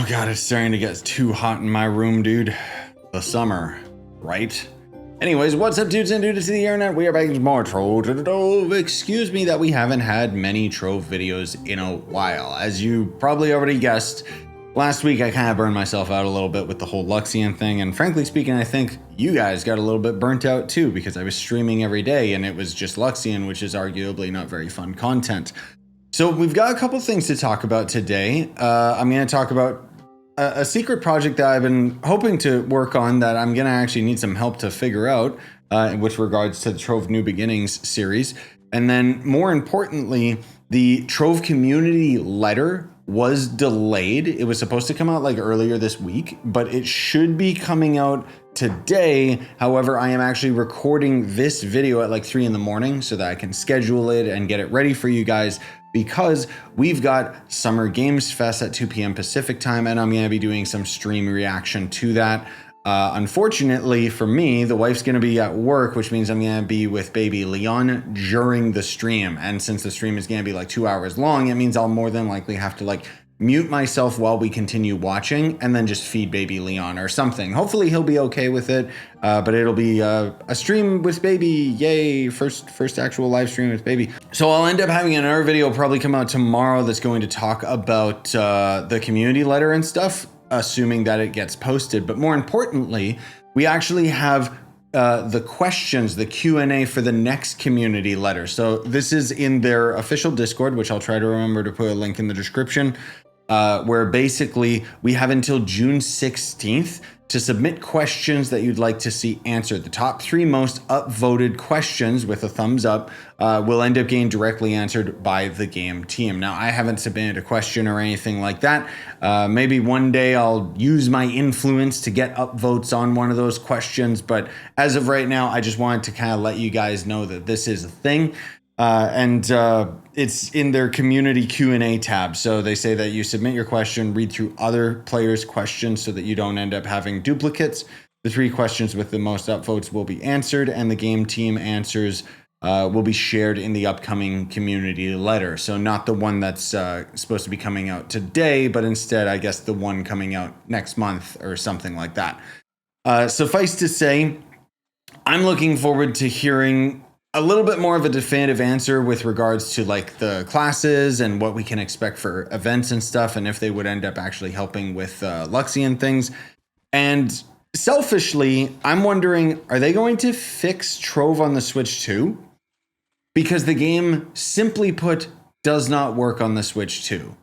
Oh god, it's starting to get too hot in my room, dude. The summer, right? Anyways, what's up, dudes and dudes to the internet? We are back with more Trove. Excuse me that we haven't had many Trove videos in a while. As you probably already guessed, last week I kind of burned myself out a little bit with the whole Luxian thing, and frankly speaking, I think you guys got a little bit burnt out too, because I was streaming every day and it was just Luxian, which is arguably not very fun content. So we've got a couple things to talk about today. I'm going to talk about a secret project that I've been hoping to work on that I'm going to actually need some help to figure out with regards to the Trove New Beginnings series. And then more importantly, the Trove community letter was delayed. It was supposed to come out like earlier this week, but it should be coming out today. However, I am actually recording this video at like 3 in the morning so that I can schedule it and get it ready for you guys, because we've got Summer Games Fest at 2 p.m. Pacific time, and I'm going to be doing some stream reaction to that. Unfortunately for me, the wife's going to be at work, which means I'm going to be with baby Leon during the stream. And since the stream is going to be like 2 hours long, it means I'll more than likely have to like mute myself while we continue watching and then just feed baby Leon or something. Hopefully he'll be okay with it, but it'll be a stream with baby. Yay, first actual live stream with baby. So I'll end up having another video probably come out tomorrow that's going to talk about the community letter and stuff, assuming that it gets posted. But more importantly, we actually have the questions, the Q&A for the next community letter. So this is in their official Discord, which I'll try to remember to put a link in the description, where basically we have until June 16th to submit questions that you'd like to see answered. The top 3 most upvoted questions with a thumbs up will end up getting directly answered by the game team. Now, I haven't submitted a question or anything like that. Maybe one day I'll use my influence to get upvotes on one of those questions. But as of right now, I just wanted to kind of let you guys know that this is a thing. It's in their community Q&A tab. So they say that you submit your question, read through other players' questions so that you don't end up having duplicates. The 3 questions with the most upvotes will be answered, and the game team answers will be shared in the upcoming community letter. So not the one that's supposed to be coming out today, but instead, I guess the one coming out next month or something like that. Suffice to say, I'm looking forward to hearing a little bit more of a definitive answer with regards to like the classes and what we can expect for events and stuff, and if they would end up actually helping with Luxian things. And selfishly, I'm wondering, are they going to fix Trove on the Switch too? Because the game, simply put, does not work on the Switch too.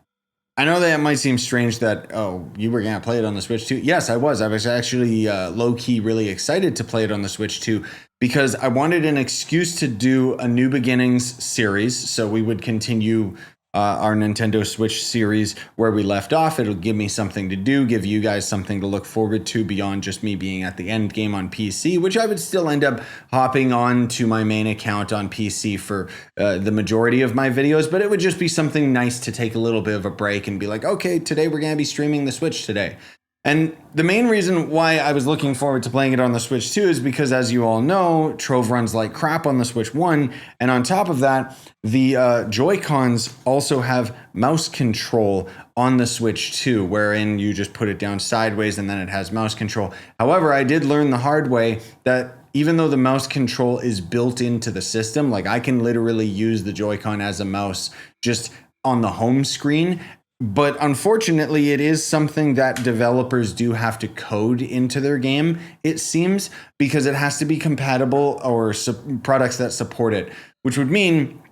I know that it might seem strange that, oh, you were going to play it on the Switch too. Yes, I was. I was actually low-key really excited to play it on the Switch too, because I wanted an excuse to do a New Beginnings series. So we would continue our Nintendo Switch series where we left off. It'll give me something to do, give you guys something to look forward to beyond just me being at the end game on PC, which I would still end up hopping on to my main account on PC for the majority of my videos. But it would just be something nice to take a little bit of a break and be like, okay, today we're going to be streaming the Switch today. And the main reason why I was looking forward to playing it on the Switch 2 is because, as you all know, Trove runs like crap on the Switch 1. And on top of that, the Joy-Cons also have mouse control on the Switch 2, wherein you just put it down sideways and then it has mouse control. However, I did learn the hard way that even though the mouse control is built into the system, like I can literally use the Joy-Con as a mouse just on the home screen. But unfortunately, it is something that developers do have to code into their game, it seems, because it has to be compatible or products that support it, which would mean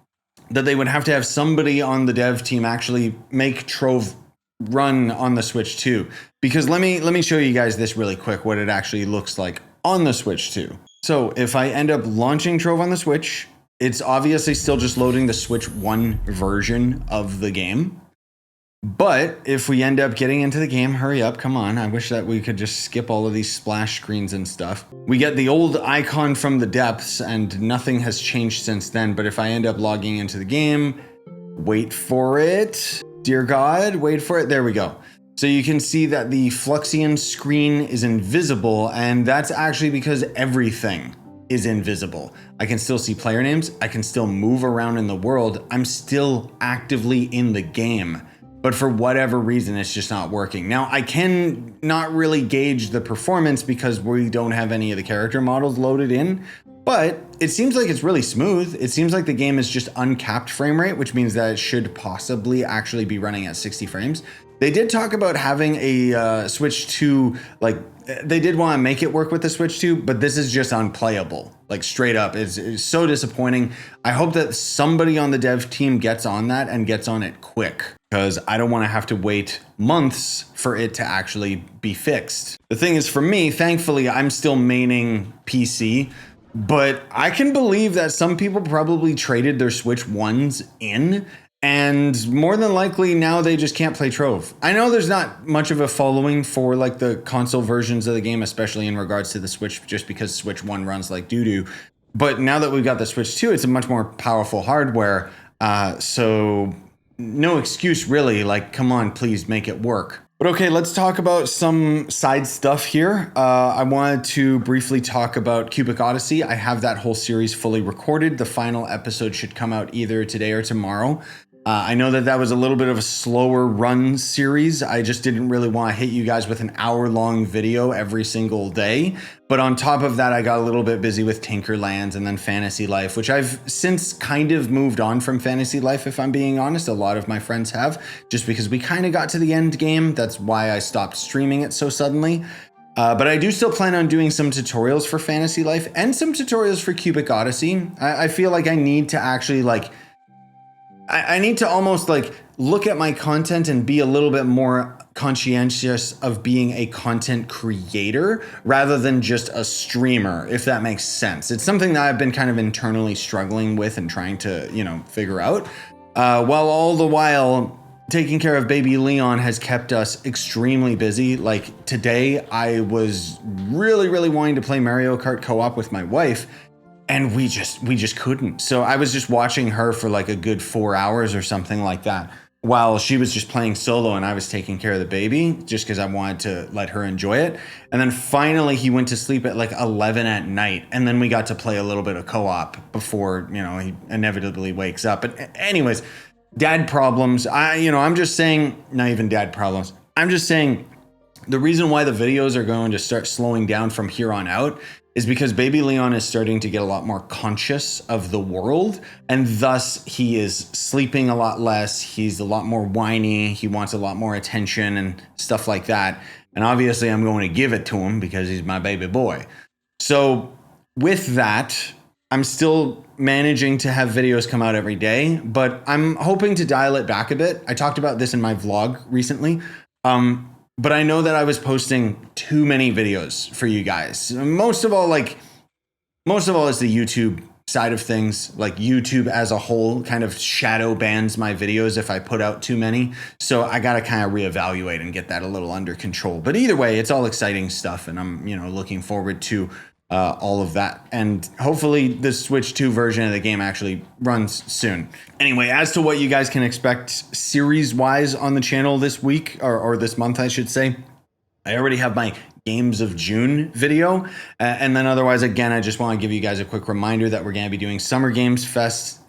that they would have to have somebody on the dev team actually make Trove run on the Switch 2. Because let me show you guys this really quick, what it actually looks like on the Switch 2. So if I end up launching Trove on the Switch, it's obviously still just loading the Switch 1 version of the game. But if we end up getting into the game, hurry up, come on. I wish that we could just skip all of these splash screens and stuff. We get the old icon from the depths and nothing has changed since then. But if I end up logging into the game, wait for it. Dear God, wait for it. There we go. So you can see that the Fluxian screen is invisible, and that's actually because everything is invisible. I can still see player names. I can still move around in the world. I'm still actively in the game. but for whatever reason, it's just not working. Now, I can not really gauge the performance because we don't have any of the character models loaded in, but it seems like it's really smooth. It seems like the game is just uncapped frame rate, which means that it should possibly actually be running at 60 frames. They did talk about having a Switch 2, like they did want to make it work with the Switch 2, but this is just unplayable, like straight up. It's so disappointing. I hope that somebody on the dev team gets on that and gets on it quick, because I don't want to have to wait months for it to actually be fixed. The thing is, for me, thankfully, I'm still maining PC, but I can believe that some people probably traded their Switch 1s in, and more than likely now they just can't play Trove. I know there's not much of a following for like the console versions of the game, especially in regards to the Switch, just because Switch 1 runs like doo-doo. But now that we've got the Switch 2, it's a much more powerful hardware. So no excuse really, like, come on, please make it work. But okay, let's talk about some side stuff here. I wanted to briefly talk about Cubic Odyssey. I have that whole series fully recorded. The final episode should come out either today or tomorrow. I know that was a little bit of a slower run series. I just didn't really want to hit you guys with an hour-long video every single day. But on top of that, I got a little bit busy with Tinkerlands and then Fantasy Life, which I've since kind of moved on from Fantasy Life, if I'm being honest. A lot of my friends have, just because we kind of got to the end game. That's why I stopped streaming it so suddenly. But I do still plan on doing some tutorials for Fantasy Life and some tutorials for Cubic Odyssey. I feel like I need to actually I need to almost like look at my content and be a little bit more conscientious of being a content creator rather than just a streamer, if that makes sense. It's something that I've been kind of internally struggling with and trying to, figure out. While all the while taking care of baby Leon has kept us extremely busy. Like today, I was really, really wanting to play Mario Kart co-op with my wife, and we just couldn't. So I was just watching her for like a good 4 hours or something like that, while she was just playing solo and I was taking care of the baby, just because I wanted to let her enjoy it. And then finally he went to sleep at like 11 at night, and then we got to play a little bit of co-op before, he inevitably wakes up. But anyways, dad problems. I'm just saying, not even dad problems. I'm just saying the reason why the videos are going to start slowing down from here on out is because baby Leon is starting to get a lot more conscious of the world, and thus he is sleeping a lot less. He's a lot more whiny. He wants a lot more attention and stuff like that. And obviously I'm going to give it to him because he's my baby boy. So with that, I'm still managing to have videos come out every day, but I'm hoping to dial it back a bit. I talked about this in my vlog recently. But I know that I was posting too many videos for you guys. Most of all is the YouTube side of things. Like YouTube as a whole kind of shadow bans my videos if I put out too many. So I got to kind of reevaluate and get that a little under control. But either way, it's all exciting stuff, and I'm, looking forward to all of that. And hopefully the Switch 2 version of the game actually runs soon. Anyway, as to what you guys can expect series-wise on the channel this week, or this month, I should say, I already have my Games of June video. And then otherwise, again, I just want to give you guys a quick reminder that we're going to be doing Summer Games Fest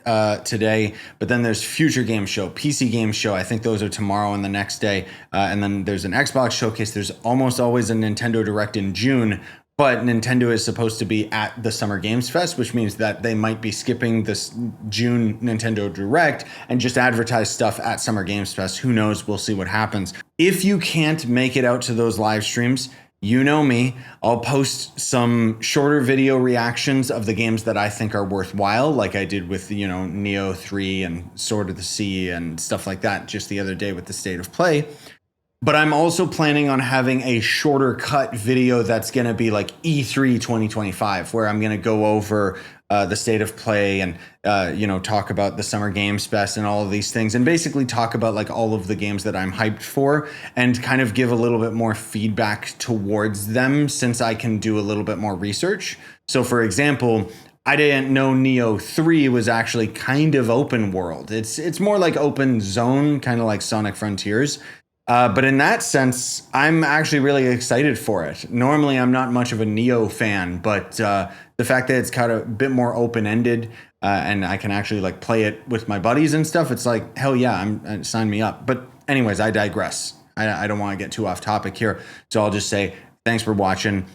today, but then there's Future Game Show, PC Game Show. I think those are tomorrow and the next day. And then there's an Xbox showcase. There's almost always a Nintendo Direct in June. But Nintendo is supposed to be at the Summer Games Fest, which means that they might be skipping this June Nintendo Direct and just advertise stuff at Summer Games Fest. Who knows? We'll see what happens. If you can't make it out to those live streams, you know me, I'll post some shorter video reactions of the games that I think are worthwhile, like I did with, Neo 3 and Sword of the Sea and stuff like that just the other day with the State of Play. But I'm also planning on having a shorter cut video that's going to be like E3 2025, where I'm going to go over the State of Play and, talk about the Summer Games Fest and all of these things, and basically talk about like all of the games that I'm hyped for and kind of give a little bit more feedback towards them, since I can do a little bit more research. So for example, I didn't know Neo 3 was actually kind of open world. It's more like open zone, kind of like Sonic Frontiers. But in that sense, I'm actually really excited for it. Normally, I'm not much of a Neo fan, but the fact that it's kind of a bit more open-ended and I can actually like play it with my buddies and stuff, it's like, hell yeah, sign me up. But anyways, I digress. I don't want to get too off topic here. So I'll just say thanks for watching.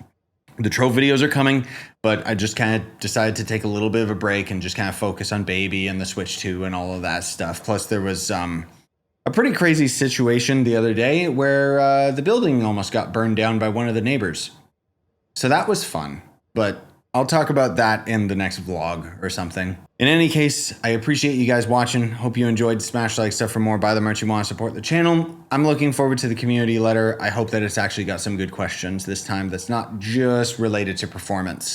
The Trove videos are coming, but I just kind of decided to take a little bit of a break and just kind of focus on Baby and the Switch 2 and all of that stuff. Plus, there was a pretty crazy situation the other day where the building almost got burned down by one of the neighbors. So that was fun, but I'll talk about that in the next vlog or something. In any case, I appreciate you guys watching. Hope you enjoyed. Smash like stuff for more. Buy the merch you want to support the channel. I'm looking forward to the community letter. I hope that it's actually got some good questions this time that's not just related to performance.